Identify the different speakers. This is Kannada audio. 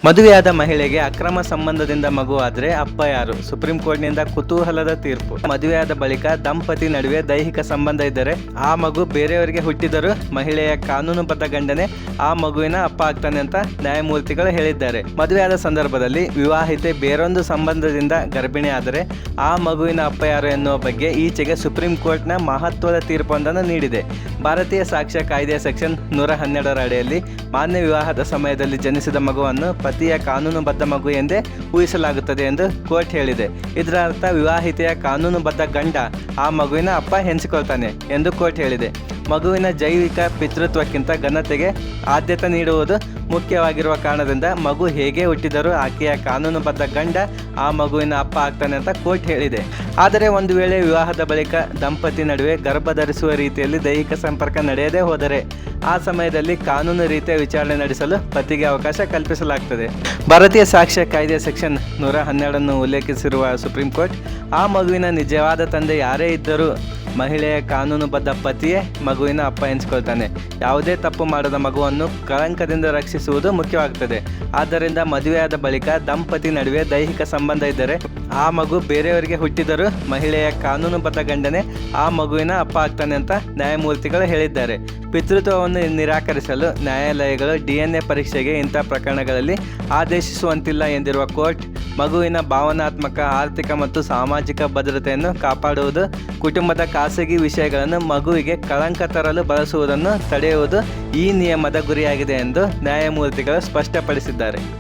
Speaker 1: ಮದುವೆಯಾದ ಮಹಿಳೆಗೆ ಅಕ್ರಮ ಸಂಬಂಧದಿಂದ ಮಗುವಾದ್ರೆ ಅಪ್ಪ ಯಾರು? ಸುಪ್ರೀಂ ಕೋರ್ಟ್ನಿಂದ ಕುತೂಹಲದ ತೀರ್ಪು. ಮದುವೆಯಾದ ಬಳಿಕ ದಂಪತಿ ನಡುವೆ ದೈಹಿಕ ಸಂಬಂಧ ಇದ್ದರೆ ಆ ಮಗು ಬೇರೆಯವರಿಗೆ ಹುಟ್ಟಿದರೂ ಮಹಿಳೆಯ ಕಾನೂನುಬದ್ಧ ಗಂಡನೇ ಆ ಮಗುವಿನ ಅಪ್ಪ ಆಗ್ತಾನೆ ಅಂತ ನ್ಯಾಯಮೂರ್ತಿಗಳು ಹೇಳಿದ್ದಾರೆ. ಮದುವೆಯಾದ ಸಂದರ್ಭದಲ್ಲಿ ವಿವಾಹಿತೆ ಬೇರೊಂದು ಸಂಬಂಧದಿಂದ ಗರ್ಭಿಣಿ ಆದರೆ ಆ ಮಗುವಿನ ಅಪ್ಪ ಯಾರು ಎನ್ನುವ ಬಗ್ಗೆ ಈಚೆಗೆ ಸುಪ್ರೀಂ ಕೋರ್ಟ್ನ ಮಹತ್ವದ ತೀರ್ಪೊಂದನ್ನು ನೀಡಿದೆ. ಭಾರತೀಯ ಸಾಕ್ಷ್ಯ ಕಾಯ್ದೆಯ ಸೆಕ್ಷನ್ 112ರ ಅಡಿಯಲ್ಲಿ ಮಾನ್ಯ ವಿವಾಹದ ಸಮಯದಲ್ಲಿ ಜನಿಸಿದ ಮಗುವನ್ನು ಪತಿಯ ಕಾನೂನುಬದ್ಧ ಮಗು ಎಂದೇ ಊಹಿಸಲಾಗುತ್ತದೆ ಎಂದು ಕೋರ್ಟ್ ಹೇಳಿದೆ. ಇದರ ಅರ್ಥ ವಿವಾಹಿತೆಯ ಕಾನೂನುಬದ್ಧ ಗಂಡ ಆ ಮಗುವಿನ ಅಪ್ಪ ಎನಿಸಿಕೊಳ್ತಾನೆ ಎಂದು ಕೋರ್ಟ್ ಹೇಳಿದೆ. ಮಗುವಿನ ಜೈವಿಕ ಪಿತೃತ್ವಕ್ಕಿಂತ ಘನತೆಗೆ ಆದ್ಯತೆ ನೀಡುವುದು ಮುಖ್ಯವಾಗಿರುವ ಕಾರಣದಿಂದ ಮಗು ಹೇಗೆ ಹುಟ್ಟಿದರೂ ಆಕೆಯ ಕಾನೂನುಬದ್ಧ ಗಂಡ ಆ ಮಗುವಿನ ಅಪ್ಪ ಆಗ್ತಾನೆ ಅಂತ ಕೋರ್ಟ್ ಹೇಳಿದೆ. ಆದರೆ ಒಂದು ವೇಳೆ ವಿವಾಹದ ಬಳಿಕ ದಂಪತಿ ನಡುವೆ ಗರ್ಭ ಧರಿಸುವ ರೀತಿಯಲ್ಲಿ ದೈಹಿಕ ಸಂಪರ್ಕ ನಡೆಯದೇ ಹೋದರೆ ಆ ಸಮಯದಲ್ಲಿ ಕಾನೂನು ರೀತಿಯ ವಿಚಾರಣೆ ನಡೆಸಲು ಪತಿಗೆ ಅವಕಾಶ ಕಲ್ಪಿಸಲಾಗುತ್ತದೆ. ಭಾರತೀಯ ಸಾಕ್ಷ್ಯ ಕಾಯ್ದೆಯ ಸೆಕ್ಷನ್ 112 ಉಲ್ಲೇಖಿಸಿರುವ ಸುಪ್ರೀಂ ಕೋರ್ಟ್ ಆ ಮಗುವಿನ ನಿಜವಾದ ತಂದೆ ಯಾರೇ ಇದ್ದರೂ ಮಹಿಳೆಯ ಕಾನೂನುಬದ್ಧ ಪತಿಯೇ ಮಗುವಿನ ಅಪ್ಪ ಎನಿಸಿಕೊಳ್ತಾನೆ. ಯಾವುದೇ ತಪ್ಪು ಮಾಡದ ಮಗುವನ್ನು ಕಳಂಕದಿಂದ ರಕ್ಷಿಸುವುದು ಮುಖ್ಯವಾಗುತ್ತದೆ. ಆದ್ದರಿಂದ ಮದುವೆಯಾದ ಬಳಿಕ ದಂಪತಿ ನಡುವೆ ದೈಹಿಕ ಸಂಬಂಧ ಇದ್ದರೆ ಆ ಮಗು ಬೇರೆಯವರಿಗೆ ಹುಟ್ಟಿದರೂ ಮಹಿಳೆಯ ಕಾನೂನುಬದ್ಧ ಗಂಡನೇ ಆ ಮಗುವಿನ ಅಪ್ಪ ಆಗ್ತಾನೆ ಅಂತ ನ್ಯಾಯಮೂರ್ತಿಗಳು ಹೇಳಿದ್ದಾರೆ. ಪಿತೃತ್ವವನ್ನು ನಿರಾಕರಿಸಲು ನ್ಯಾಯಾಲಯಗಳು DNA ಪರೀಕ್ಷೆಗೆ ಇಂಥ ಪ್ರಕರಣಗಳಲ್ಲಿ ಆದೇಶಿಸುವಂತಿಲ್ಲ ಎಂದಿರುವ ಕೋರ್ಟ್, ಮಗುವಿನ ಭಾವನಾತ್ಮಕ, ಆರ್ಥಿಕ ಮತ್ತು ಸಾಮಾಜಿಕ ಭದ್ರತೆಯನ್ನು ಕಾಪಾಡುವುದು, ಕುಟುಂಬದ ಖಾಸಗಿ ವಿಷಯಗಳನ್ನು ಮಗುವಿಗೆ ಕಳಂಕ ತರಲು ಬಳಸುವುದನ್ನು ತಡೆಯುವುದು ಈ ನಿಯಮದ ಗುರಿಯಾಗಿದೆ ಎಂದು ನ್ಯಾಯಮೂರ್ತಿಗಳು ಸ್ಪಷ್ಟಪಡಿಸಿದ್ದಾರೆ.